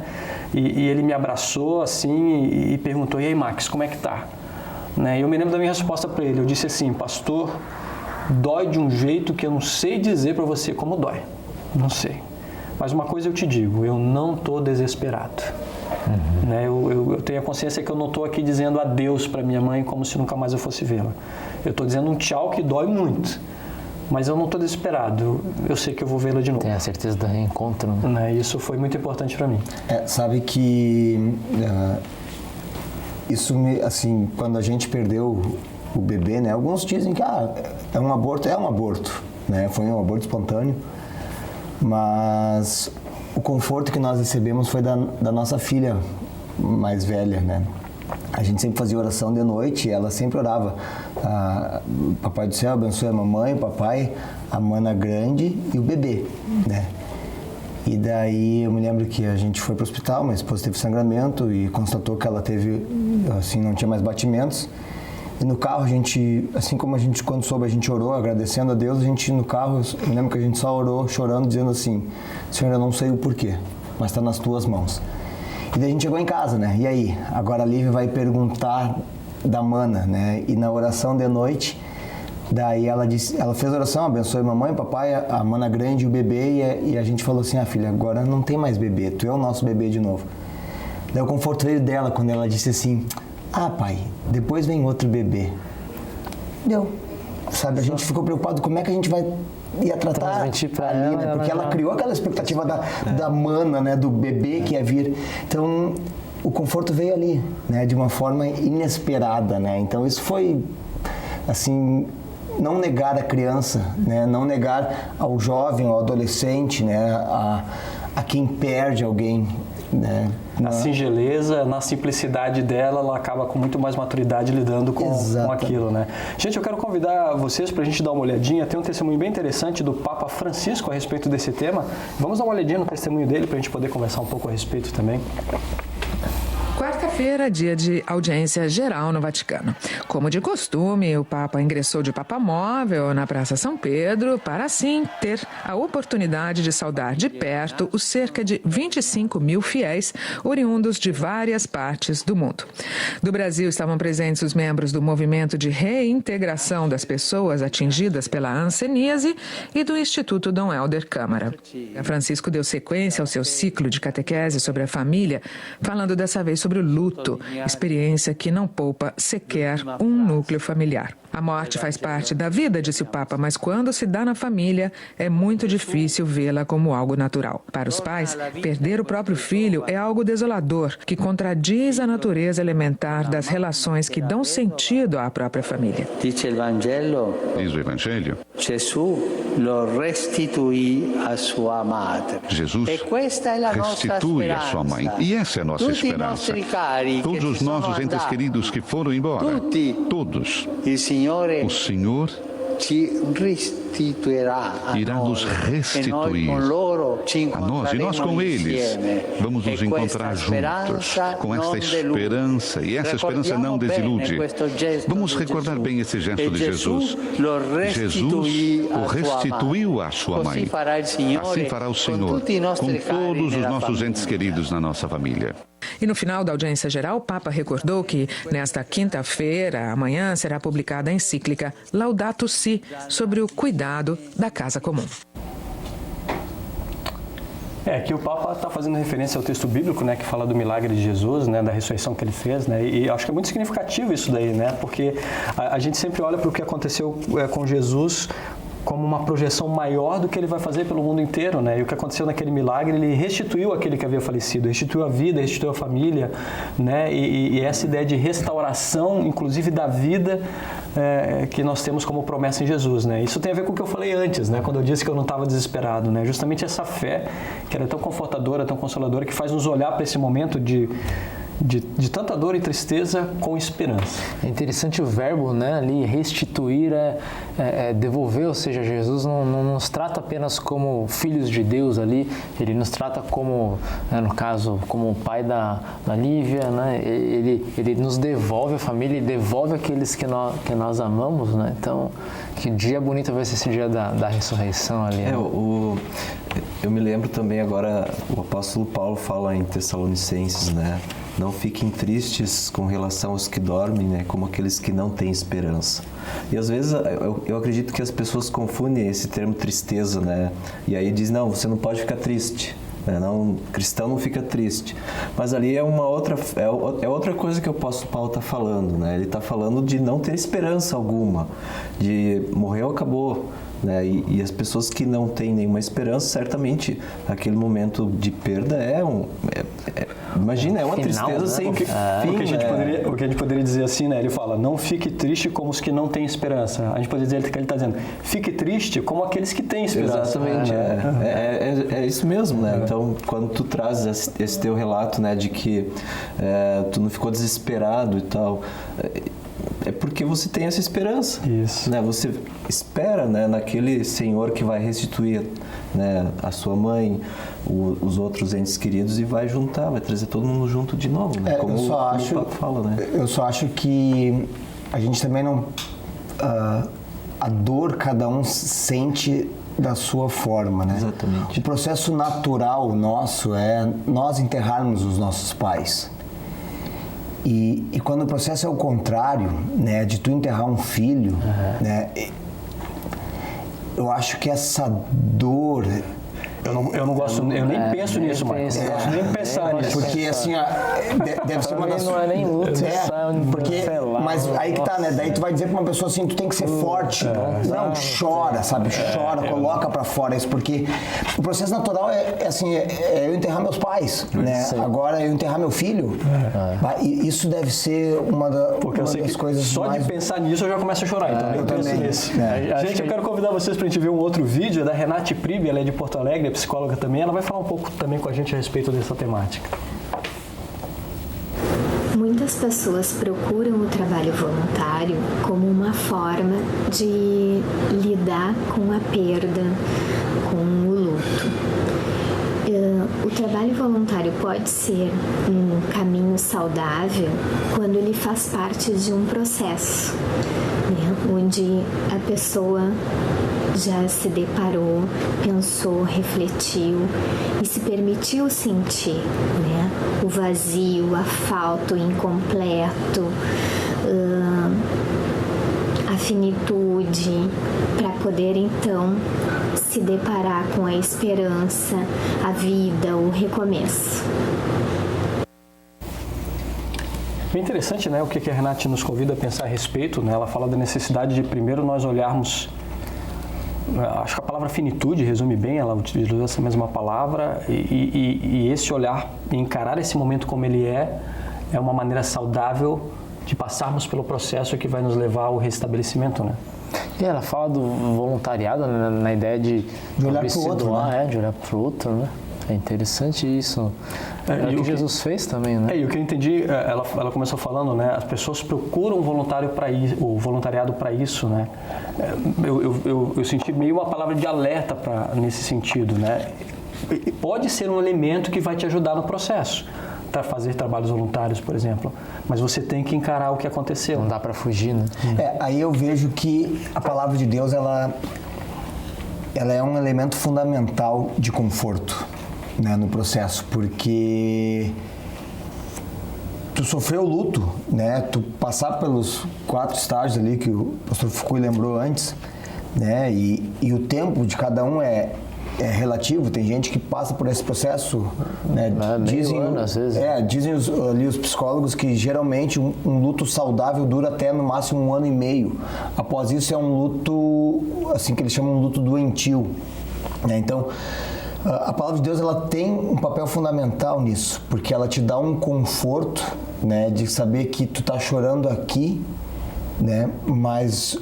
E ele me abraçou assim e perguntou, e aí Max, como é que tá? Né? E eu me lembro da minha resposta para ele, eu disse assim, pastor, dói de um jeito que eu não sei dizer para você como dói, não sei. Mas uma coisa eu te digo, eu não estou desesperado. Né? Eu tenho a consciência que eu não estou aqui dizendo adeus para minha mãe como se nunca mais eu fosse vê-la. Eu estou dizendo um tchau que dói muito. Mas eu não estou desesperado, eu sei que eu vou vê-la de novo. Tem a certeza do reencontro. Né? Isso foi muito importante para mim. Sabe que isso assim, quando a gente perdeu o bebê, né? Alguns dizem que é um aborto, né? Foi um aborto espontâneo, mas o conforto que nós recebemos foi da nossa filha mais velha, né? A gente sempre fazia oração de noite e ela sempre orava. Papai do céu abençoe a mamãe, o papai, a mana grande e o bebê, né? E daí eu me lembro que a gente foi para o hospital, minha esposa teve sangramento e constatou que ela teve, assim, não tinha mais batimentos. E no carro a gente, assim como a gente, quando soube, a gente orou, agradecendo a Deus, a gente no carro, eu lembro que a gente só orou, chorando, dizendo assim, Senhor, eu não sei o porquê, mas está nas tuas mãos. E daí a gente chegou em casa, né? E aí? Agora a Lívia vai perguntar da mana, né? E na oração de noite, daí ela fez a oração, abençoe mamãe, papai, a mana grande e o bebê, e a gente falou assim, filha, agora não tem mais bebê, tu é o nosso bebê de novo. Daí o conforto veio dela quando ela disse assim, pai, depois vem outro bebê. Deu. Sabe, a gente ficou preocupado como é que a gente ia tratar ali, né? Porque ela criou aquela expectativa da mana, né? Do bebê que ia vir. Então, o conforto veio ali, né? De uma forma inesperada, né? Então, isso foi, assim, não negar a criança, né? Não negar ao jovem, ao adolescente, né? A quem perde alguém, né? Na singeleza, na simplicidade dela, ela acaba com muito mais maturidade lidando com aquilo, né? Gente, eu quero convidar vocês para a gente dar uma olhadinha. Tem um testemunho bem interessante do Papa Francisco a respeito desse tema. Vamos dar uma olhadinha no testemunho dele para a gente poder conversar um pouco a respeito também. Quarta-feira, dia de audiência geral no Vaticano. Como de costume, o Papa ingressou de papamóvel na Praça São Pedro para, assim, ter a oportunidade de saudar de perto os cerca de 25 mil fiéis oriundos de várias partes do mundo. Do Brasil estavam presentes os membros do Movimento de Reintegração das Pessoas Atingidas pela Hanseníase e do Instituto Dom Helder Câmara. Francisco deu sequência ao seu ciclo de catequese sobre a família, falando dessa vez sobre o luto, experiência que não poupa sequer um núcleo familiar. A morte faz parte da vida, disse o Papa, mas quando se dá na família, é muito difícil vê-la como algo natural. Para os pais, perder o próprio filho é algo desolador, que contradiz a natureza elementar das relações que dão sentido à própria família. Diz o Evangelho, Jesus restitui a sua mãe. E essa é a nossa esperança. Todos os nossos entes queridos que foram embora, todos, o Senhor irá nos restituir a nós e nós com eles. Vamos nos encontrar juntos com esta esperança, e essa esperança não desilude. Vamos recordar bem esse gesto de Jesus. Jesus o restituiu à sua mãe. Assim fará o Senhor com todos os nossos entes queridos na nossa família. E no final da audiência geral, o Papa recordou que, nesta quinta-feira, amanhã, será publicada a encíclica Laudato Si, sobre o cuidado da casa comum. Aqui o Papa está fazendo referência ao texto bíblico, né, que fala do milagre de Jesus, né, da ressurreição que ele fez, né, e acho que é muito significativo isso daí, né, porque a gente sempre olha para o que aconteceu com Jesus como uma projeção maior do que ele vai fazer pelo mundo inteiro, né? E o que aconteceu naquele milagre, ele restituiu aquele que havia falecido, restituiu a vida, restituiu a família, né? E essa ideia de restauração, inclusive da vida, que nós temos como promessa em Jesus, né? Isso tem a ver com o que eu falei antes, né? Quando eu disse que eu não estava desesperado, né? Justamente essa fé, que ela é tão confortadora, tão consoladora, que faz nos olhar para esse momento de tanta dor e tristeza com esperança. É interessante o verbo, né, ali, restituir, devolver, ou seja, Jesus não nos trata apenas como filhos de Deus ali, ele nos trata como, né, no caso, como o pai da Lívia, né, ele nos devolve a família e devolve aqueles que nós amamos, né, então, que dia bonito vai ser esse dia da ressurreição ali. Né? Eu me lembro também agora, o apóstolo Paulo fala em Tessalonicenses, né, não fiquem tristes com relação aos que dormem, né, como aqueles que não têm esperança. E às vezes eu acredito que as pessoas confundem esse termo tristeza, né, e aí diz, não, você não pode ficar triste. Não, cristão não fica triste, mas ali é outra coisa que o apóstolo Paulo está falando, né? Ele está falando de não ter esperança alguma, de morreu, acabou, né? E as pessoas que não têm nenhuma esperança, certamente aquele momento de perda imagina, é uma final, tristeza, né? sem fim. O que a gente poderia dizer assim, né? Ele fala, não fique triste como os que não têm esperança. A gente poderia dizer que ele está dizendo, fique triste como aqueles que têm esperança. Exatamente, é isso mesmo, né? Então, quando tu trazes esse teu relato, né, de que tu não ficou desesperado e tal, é porque você tem essa esperança. Isso. Né? Você espera, né, naquele Senhor que vai restituir, né, a sua mãe, os outros entes queridos, e vai juntar, vai trazer todo mundo junto de novo. Né? Como o Papo fala, né? Eu só acho que a gente também não... a dor cada um sente da sua forma, né? Exatamente. O processo natural nosso é nós enterrarmos os nossos pais. E quando o processo é o contrário, né, de tu enterrar um filho, né, eu acho que essa dor... Eu não gosto, eu nem penso nisso, Marcos. Eu não gosto nem de pensar nisso. Porque assim, deve ser uma das... Não é nem luto, porque, mas aí que tá, né? Daí tu vai dizer pra uma pessoa assim, tu tem que ser forte. Não, chora, sabe? Chora, coloca pra fora isso, porque o processo natural é assim, é eu enterrar meus pais, né? Agora eu enterrar meu filho, e isso deve ser uma das coisas só mais... de pensar nisso eu já começo a chorar, então eu penso também. nisso. Gente, eu quero convidar vocês pra gente ver um outro vídeo da Renate Pribe, ela é de Porto Alegre, psicóloga também, ela vai falar um pouco também com a gente a respeito dessa temática. Muitas pessoas procuram o trabalho voluntário como uma forma de lidar com a perda, com o luto. O trabalho voluntário pode ser um caminho saudável quando ele faz parte de um processo, né, onde a pessoa já se deparou, pensou, refletiu e se permitiu sentir, né, o vazio, a falta, o incompleto, a finitude, para poder então se deparar com a esperança, a vida, o recomeço. Bem interessante, né, o que a Renate nos convida a pensar a respeito, né? Ela fala da necessidade de primeiro nós olharmos, acho que a palavra finitude resume bem, ela utilizou essa mesma palavra, e esse olhar, encarar esse momento como ele é uma maneira saudável de passarmos pelo processo que vai nos levar ao restabelecimento, né? E ela fala do voluntariado, né, na ideia de olhar para o outro, né? De olhar para o outro, né? É interessante isso. É o que Jesus fez também, né? E o que eu entendi, ela começou falando, né? As pessoas procuram o voluntariado para isso, né? Eu senti meio uma palavra de alerta nesse sentido, né? Pode ser um elemento que vai te ajudar no processo, para fazer trabalhos voluntários, por exemplo. Mas você tem que encarar o que aconteceu. Não dá para fugir, né? Aí eu vejo que a palavra de Deus, ela é um elemento fundamental de conforto, né, no processo, porque tu sofreu luto, né, tu passar pelos 4 estágios ali que o pastor Fukui lembrou antes, né, e o tempo de cada um é relativo. Tem gente que passa por esse processo, né, dizem ali os psicólogos que geralmente um luto saudável dura até no máximo 1 ano e meio. Após isso é um luto, assim, que eles chamam de luto doentio, né? Então a palavra de Deus, ela tem um papel fundamental nisso, porque ela te dá um conforto, né, de saber que tu tá chorando aqui, né, mas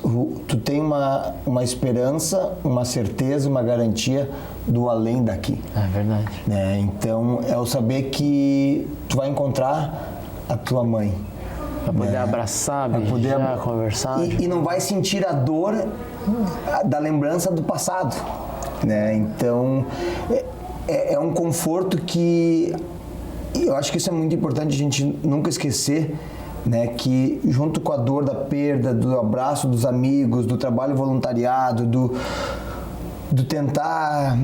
tu tem uma esperança, uma certeza, uma garantia do além daqui. É verdade. Né? Então é o saber que tu vai encontrar a tua mãe. Para poder abraçar, beijar, conversar. E não vai sentir a dor da lembrança do passado. Né? Então é um conforto que eu acho que isso é muito importante a gente nunca esquecer, né, que junto com a dor da perda, do abraço dos amigos, do trabalho voluntariado, do tentar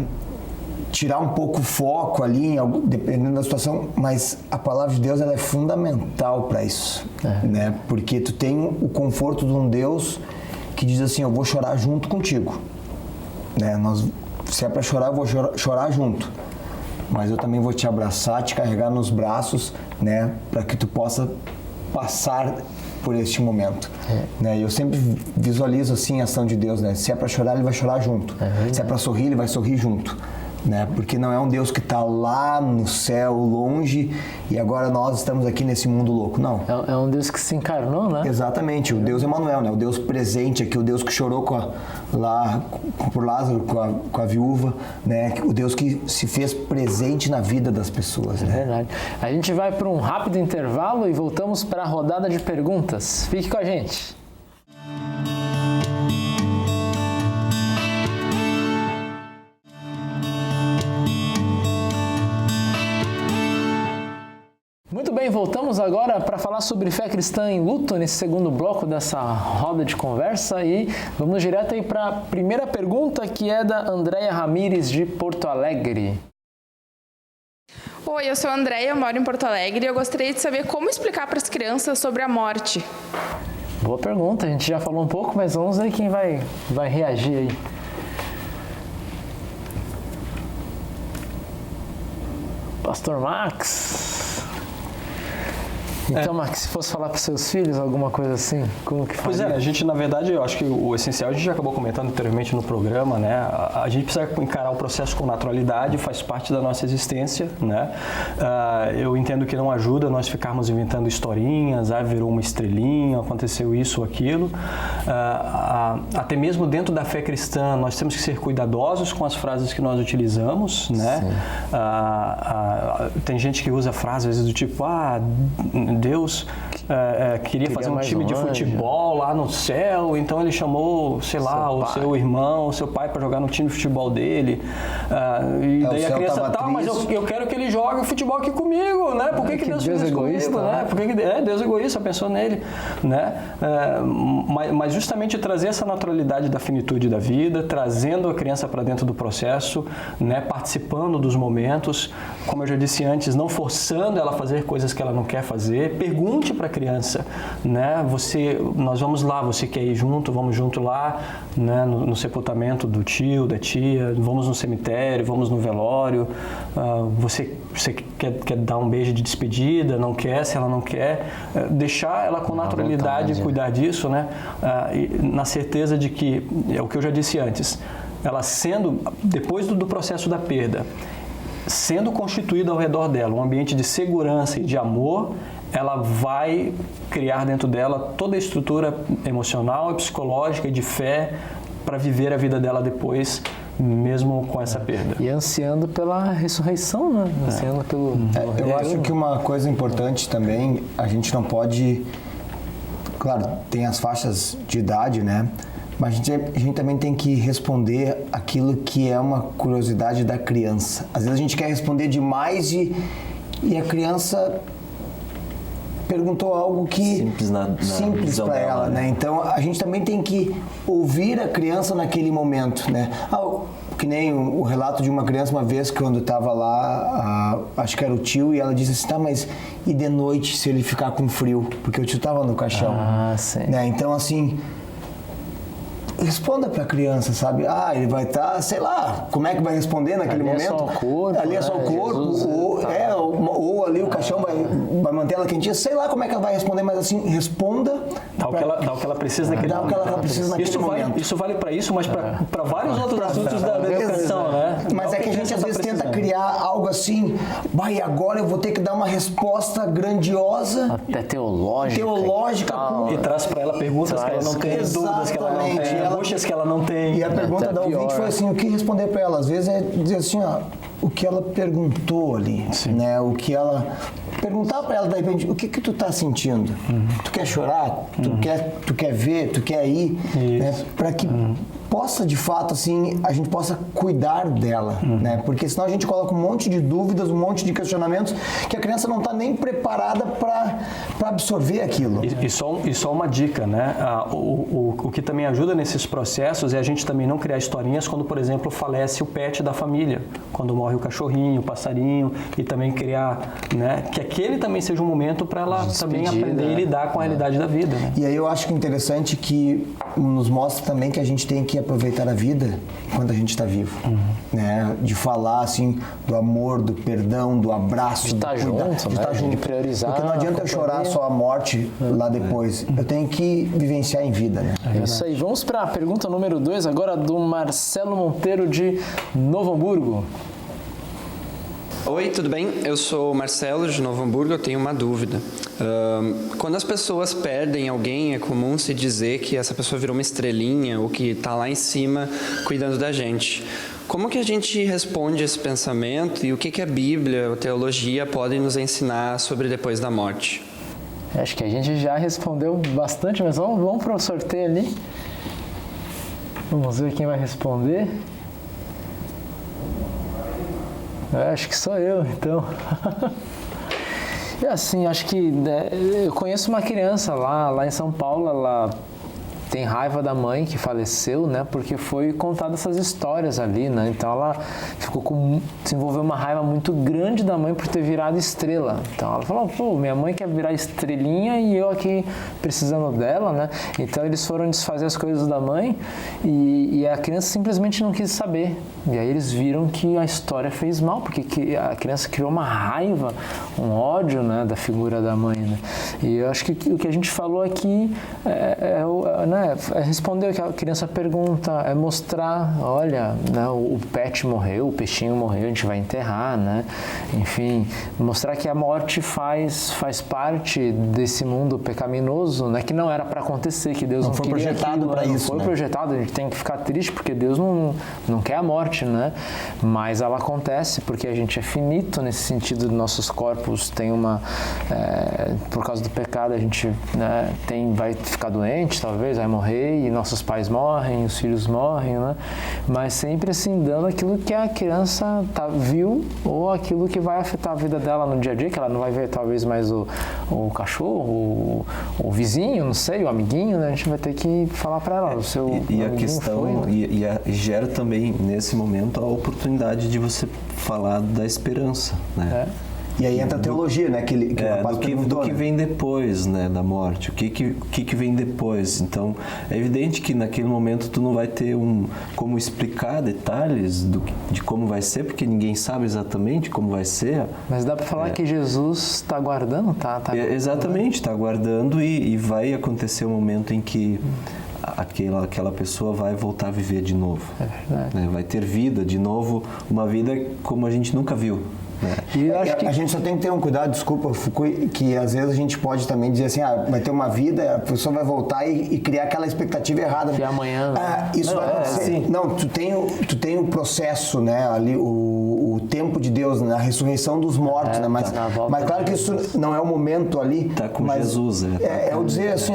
tirar um pouco o foco ali, dependendo da situação, mas a palavra de Deus, ela é fundamental para isso, né? Porque tu tem o conforto de um Deus que diz assim: eu vou chorar junto contigo, né? Se é para chorar, eu vou chorar junto, mas eu também vou te abraçar, te carregar nos braços, né, para que tu possa passar por este momento, né? Eu sempre visualizo assim a ação de Deus, né? Se é para chorar, ele vai chorar junto. Se é para sorrir, ele vai sorrir junto, né? Porque não é um Deus que está lá no céu, longe, e agora nós estamos aqui nesse mundo louco, não. É um Deus que se encarnou, né? Exatamente, o Deus Emanuel, né? O Deus presente aqui, o Deus que chorou por Lázaro, com a viúva, né? O Deus que se fez presente na vida das pessoas, né? É verdade. A gente vai para um rápido intervalo e voltamos para a rodada de perguntas. Fique com a gente. Muito bem, voltamos agora para falar sobre fé cristã em luto, nesse segundo bloco dessa roda de conversa, e vamos direto aí para a primeira pergunta, que é da Andréia Ramires, de Porto Alegre. Oi, eu sou a Andréia, eu moro em Porto Alegre e eu gostaria de saber como explicar para as crianças sobre a morte. Boa pergunta, a gente já falou um pouco, mas vamos ver quem vai reagir aí. Pastor Max. Então, Max, se fosse falar para os seus filhos alguma coisa assim, como que faria? Pois é, a gente, na verdade, eu acho que o essencial, a gente já acabou comentando anteriormente no programa, né? A gente precisa encarar o processo com naturalidade, faz parte da nossa existência, né? Eu entendo que não ajuda nós ficarmos inventando historinhas, virou uma estrelinha, aconteceu isso ou aquilo. Até mesmo dentro da fé cristã, nós temos que ser cuidadosos com as frases que nós utilizamos, né? Tem gente que usa frases, às vezes, do tipo, Deus queria fazer um time de futebol lá no céu, então ele chamou, sei lá, o seu irmão, o seu pai para jogar no time de futebol dele. E daí a criança, mas eu quero que ele jogue o futebol aqui comigo, né? Por que Deus fez isso comigo, né? Por que Deus é egoísta, pensou nele, né? Mas justamente trazer essa naturalidade da finitude da vida, trazendo a criança para dentro do processo, né? Participando dos momentos, como eu já disse antes, não forçando ela a fazer coisas que ela não quer fazer. Pergunte para a criança, né? Nós vamos lá, você quer ir junto? Vamos junto lá, né? No sepultamento do tio, da tia, vamos no cemitério, vamos no velório. Você quer dar um beijo de despedida? Não quer? Se ela não quer, deixar ela com naturalidade cuidar disso, né? Na certeza de que, é o que eu já disse antes, ela sendo, depois do processo da perda, sendo constituído ao redor dela um ambiente de segurança e de amor, ela vai criar dentro dela toda a estrutura emocional e psicológica e de fé para viver a vida dela depois, mesmo com essa perda. E ansiando pela ressurreição, né? Ansiando pelo eu acho que uma coisa importante também, a gente não pode... Claro, tem as faixas de idade, né? Mas a gente também tem que responder aquilo que é uma curiosidade da criança. Às vezes a gente quer responder demais e a criança perguntou algo que simples para ela, né? Então a gente também tem que ouvir a criança naquele momento, né? Que nem o relato de uma criança uma vez quando estava lá, acho que era o tio, e ela disse assim, mas e de noite se ele ficar com frio? Porque o tio estava no caixão. Sim. Né? Então assim, responda para a criança, sabe? Ele vai estar, sei lá, como é que vai responder naquele momento? Ali é só o corpo. Ali é só o corpo, ou ali o caixão vai manter ela quentinha, sei lá como é que ela vai responder, mas assim, responda. Dá o que ela precisa naquele momento. Isso vale para isso, mas para vários outros assuntos da educação, né? Mas é que a gente às vezes tenta criar algo assim, e agora eu vou ter que dar uma resposta grandiosa. Até teológica. E traz para ela perguntas que ela não tem, dúvidas que ela não tem. Angústias que ela não tem. E a pergunta da ouvinte foi assim, o que responder para ela? Às vezes é dizer assim, o que ela perguntou ali, né? O que ela... Perguntar para ela, de repente, o que tu tá sentindo? Tu quer chorar? Tu quer ver? Tu quer ir? Né? Para que possa, de fato, assim, a gente possa cuidar dela, né? Porque senão a gente coloca um monte de dúvidas, um monte de questionamentos que a criança não está nem preparada para absorver aquilo. E só uma dica, né? O que também ajuda nesses processos é a gente também não criar historinhas quando, por exemplo, falece o pet da família, quando morre o cachorrinho, o passarinho, e também criar, né? Que aquele também seja um momento para ela também aprender e lidar com a realidade da vida, né? E aí eu acho que interessante que nos mostra também que a gente tem que aproveitar a vida enquanto a gente está vivo, né? De falar assim do amor, do perdão, do abraço, de estar junto, de estar junto, de priorizar. Porque não adianta eu chorar só a morte lá depois. Eu tenho que vivenciar em vida, né? É isso aí. Vamos para a pergunta número 2 agora do Marcelo Monteiro de Novo Hamburgo. Oi, tudo bem? Eu sou o Marcelo de Novo Hamburgo, eu tenho uma dúvida. Quando as pessoas perdem alguém, é comum se dizer que essa pessoa virou uma estrelinha ou que está lá em cima cuidando da gente. Como que a gente responde esse pensamento e o que a Bíblia, a teologia podem nos ensinar sobre depois da morte? Acho que a gente já respondeu bastante, mas vamos para o sorteio ali. Vamos ver quem vai responder. Acho que sou eu, então. E assim, acho que eu conheço uma criança lá em São Paulo, ela tem raiva da mãe que faleceu, né? Porque foi contada essas histórias ali, né? Então ela desenvolveu uma raiva muito grande da mãe por ter virado estrela. Então ela falou, pô, minha mãe quer virar estrelinha e eu aqui precisando dela, né? Então eles foram desfazer as coisas da mãe e a criança simplesmente não quis saber. E aí eles viram que a história fez mal, porque a criança criou uma raiva, um ódio, né, da figura da mãe, né? E eu acho que o que a gente falou aqui é responder o que a criança pergunta, é mostrar, olha, né, o pet morreu, o peixinho morreu, a gente vai enterrar, né? Enfim, mostrar que a morte faz parte desse mundo pecaminoso, né, que não era para acontecer, que Deus não foi queria projetado para isso, foi projetado, a gente tem que ficar triste porque Deus não quer a morte, né? Mas ela acontece porque a gente é finito nesse sentido, nossos corpos têm por causa do pecado a gente, né, vai ficar doente, talvez, vai morrer, e nossos pais morrem, os filhos morrem, né? Mas sempre assim, dando aquilo que a criança viu ou aquilo que vai afetar a vida dela no dia a dia, que ela não vai ver talvez mais o cachorro, o vizinho, não sei, o amiguinho, né? A gente vai ter que falar para ela, o seu e a questão, foi, né? gera também, nesse momento, a oportunidade de você falar da esperança, né? E aí entra a teologia, né? Que o rapaz do que vem depois, né, da morte. O que vem depois. Então, é evidente que naquele momento tu não vai ter como explicar detalhes de como vai ser, porque ninguém sabe exatamente como vai ser. Mas dá para falar que Jesus está aguardando, tá? Exatamente, está aguardando e vai acontecer o momento em que aquela pessoa vai voltar a viver de novo. É verdade. Né? Vai ter vida de novo, uma vida como a gente nunca viu. E eu acho que a gente só tem que ter um cuidado, desculpa, Fukui, que às vezes a gente pode também dizer assim, vai ter uma vida, a pessoa vai voltar e criar aquela expectativa errada. Que amanhã... isso vai acontecer. Não, tu tem o processo, né, ali, o tempo de Deus, na ressurreição dos mortos, né, mas claro que isso não é o momento ali. Tá com Jesus, é o dizer assim,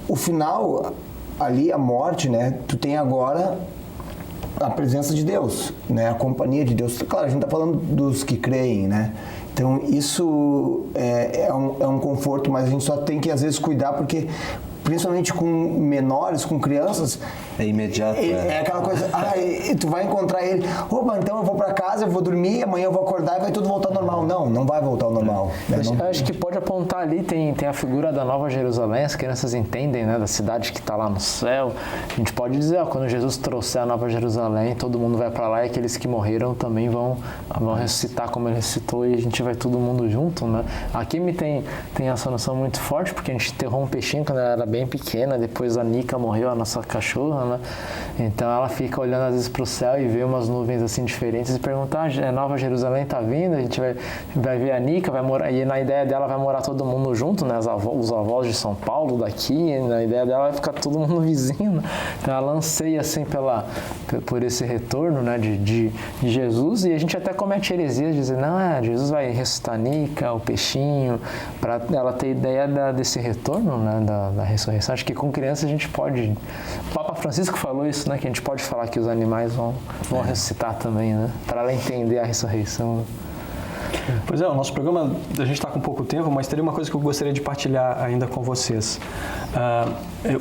o final, ali, a morte, né, tu tem agora a presença de Deus, né? A companhia de Deus. Claro, a gente está falando dos que creem, né? Então, isso é um conforto, mas a gente só tem que, às vezes, cuidar, porque, principalmente com menores, com crianças... É imediato, É aquela coisa, tu vai encontrar ele, opa, então eu vou para casa, eu vou dormir, amanhã eu vou acordar e vai tudo voltar ao normal. Não vai voltar ao normal. Eu acho que pode apontar ali, tem a figura da Nova Jerusalém, as crianças entendem, né, da cidade que está lá no céu. A gente pode dizer, quando Jesus trouxer a Nova Jerusalém, todo mundo vai para lá e aqueles que morreram também vão ressuscitar como ele ressuscitou e a gente vai todo mundo junto, né? Aqui tem essa noção muito forte, porque a gente enterrou um peixinho quando ela era bem pequena, depois a Nica morreu, a nossa cachorra, né? Então ela fica olhando às vezes para o céu e vê umas nuvens assim diferentes e pergunta, Nova Jerusalém está vindo, a gente vai ver a Nica, vai morar, e na ideia dela vai morar todo mundo junto, né? Os avós de São Paulo daqui, na ideia dela vai ficar todo mundo vizinho, né? Então ela anseia assim por esse retorno, né, de Jesus, e a gente até comete heresias de dizer, não, Jesus vai ressuscitar a Nica, o peixinho, para ela ter ideia desse retorno, né, da ressurreição. Acho que com criança a gente pode... O Papa Francisco falou isso, né, que a gente pode falar que os animais vão ressuscitar também, né, para ela entender a ressurreição. Pois é, o nosso programa, a gente está com pouco tempo, mas teria uma coisa que eu gostaria de partilhar ainda com vocês.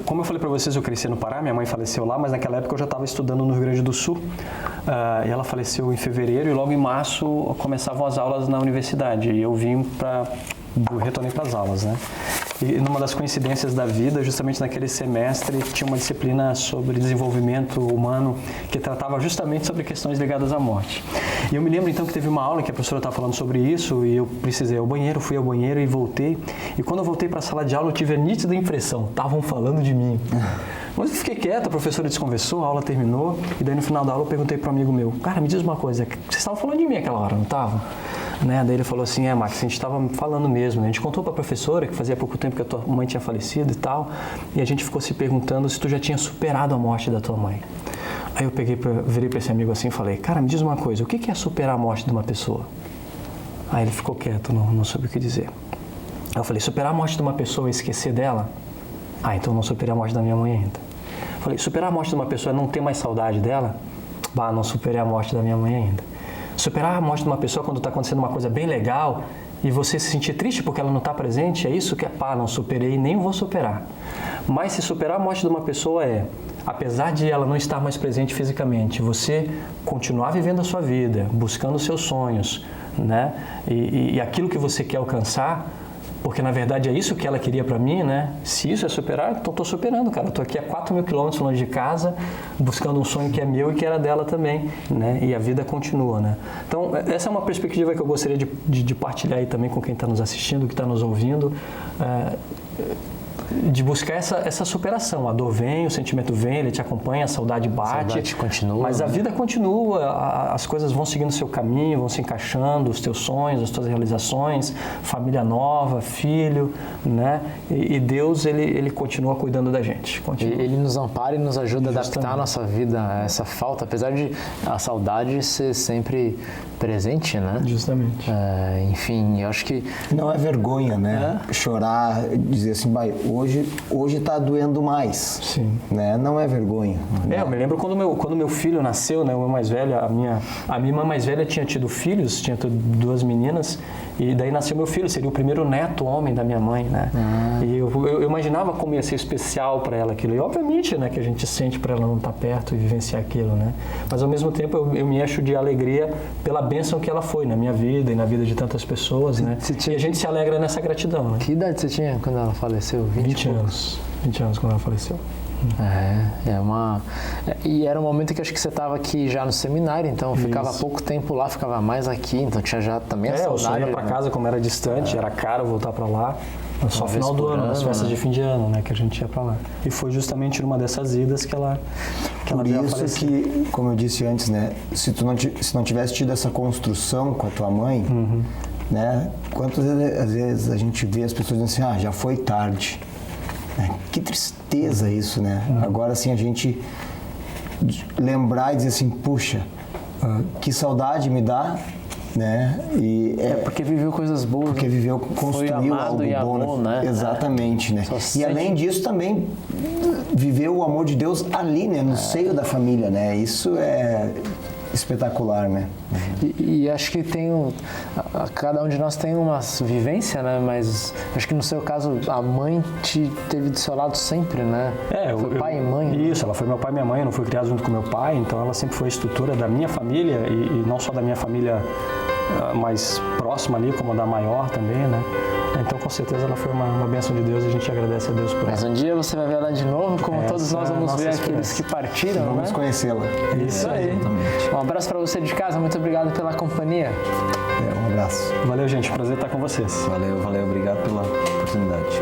Como eu falei para vocês, eu cresci no Pará, minha mãe faleceu lá, mas naquela época eu já estava estudando no Rio Grande do Sul, e ela faleceu em fevereiro, e logo em março começavam as aulas na universidade, e eu retornei para as aulas, né? E numa das coincidências da vida, justamente naquele semestre, tinha uma disciplina sobre desenvolvimento humano que tratava justamente sobre questões ligadas à morte. E eu me lembro então que teve uma aula que a professora estava falando sobre isso e eu precisei ir ao banheiro, fui ao banheiro e voltei. E quando eu voltei para a sala de aula, eu tive a nítida impressão, estavam falando de mim. Mas eu fiquei quieto, a professora desconversou, a aula terminou e daí no final da aula eu perguntei para um amigo meu, cara, me diz uma coisa, vocês estavam falando de mim aquela hora, não estavam? Né? Daí ele falou assim, Max, a gente estava falando mesmo, né? A gente contou para a professora que fazia pouco tempo que a tua mãe tinha falecido e tal, e a gente ficou se perguntando se tu já tinha superado a morte da tua mãe. Aí eu virei para esse amigo assim e falei, cara, me diz uma coisa, o que é superar a morte de uma pessoa? Aí ele ficou quieto, não soube o que dizer. Aí eu falei, superar a morte de uma pessoa e esquecer dela? Então eu não superei a morte da minha mãe ainda. Eu falei, superar a morte de uma pessoa é não ter mais saudade dela? Não superei a morte da minha mãe ainda. Superar a morte de uma pessoa quando está acontecendo uma coisa bem legal e você se sentir triste porque ela não está presente, é isso que não superei e nem vou superar. Mas se superar a morte de uma pessoa apesar de ela não estar mais presente fisicamente, você continuar vivendo a sua vida, buscando os seus sonhos, né? E aquilo que você quer alcançar, porque na verdade é isso que ela queria para mim, né? Se isso é superar, então estou superando, cara. Estou aqui a 4.000 quilômetros longe de casa, buscando um sonho que é meu e que era dela também, né? E a vida continua, né? Então, essa é uma perspectiva que eu gostaria de partilhar aí também com quem está nos assistindo, que está nos ouvindo, de buscar essa superação. A dor vem, o sentimento vem, ele te acompanha, a saudade bate. A saudade continua. Mas a vida continua, as coisas vão seguindo o seu caminho, vão se encaixando, os teus sonhos, as tuas realizações, família nova, filho, né? E Deus, ele continua cuidando da gente. Continua. Ele nos ampara e nos ajuda a adaptar a nossa vida a essa falta, apesar de a saudade ser sempre presente, né? Justamente. Enfim, eu acho que... Não é vergonha, né? Chorar, dizer assim, hoje tá doendo mais. Sim. Né? Não é vergonha. Eu me lembro quando meu filho nasceu, né? O meu mais velho, a minha irmã mais velha tinha tido filhos, tinha tido 2 meninas, e daí nasceu meu filho, seria o primeiro neto homem da minha mãe, né? E eu imaginava como ia ser especial para ela aquilo. E obviamente, né, que a gente sente para ela não estar perto e vivenciar aquilo, né? Mas ao mesmo tempo eu me encho de alegria pela bênção que ela foi na minha vida e na vida de tantas pessoas, né? E a gente se alegra nessa gratidão, né? Que idade você tinha quando ela faleceu? 20 anos. 20 anos quando ela faleceu. E era um momento que acho que você estava aqui já no seminário, então ficava pouco tempo lá, ficava mais aqui, então tinha já também a saudade. Eu só ia para casa, como era distante, era caro voltar para lá. Só no final do ano, nas festas de fim de ano, né, que a gente ia para lá. E foi justamente numa dessas idas que ela veio a falecer. Por isso que, como eu disse antes, né, se não tivesse tido essa construção com a tua mãe, né, quantas vezes a gente vê as pessoas dizendo assim, já foi tarde. Que tristeza isso, né? Agora, assim, a gente lembrar e dizer assim, puxa, que saudade me dá, né? Porque viveu coisas boas. Porque construiu algo bom, né? Exatamente, né? E além disso também viveu o amor de Deus ali, né? No seio da família, né? Isso é espetacular, né? E acho que cada um de nós tem uma vivência, né? Mas acho que no seu caso a mãe te teve do seu lado sempre, né? Foi pai e mãe. Isso, ela foi meu pai e minha mãe, eu não fui criado junto com meu pai, então ela sempre foi a estrutura da minha família e não só da minha família mais próxima ali, como a da maior também, né? Então, com certeza, ela foi uma bênção de Deus e a gente agradece a Deus por ela. Mas um dia você vai ver ela de novo, como todos nós vamos ver aqueles que partiram, né? Vamos conhecê-la. Isso aí. Exatamente. Um abraço para você de casa, muito obrigado pela companhia. Um abraço. Valeu, gente. Prazer estar com vocês. Valeu. Obrigado pela oportunidade.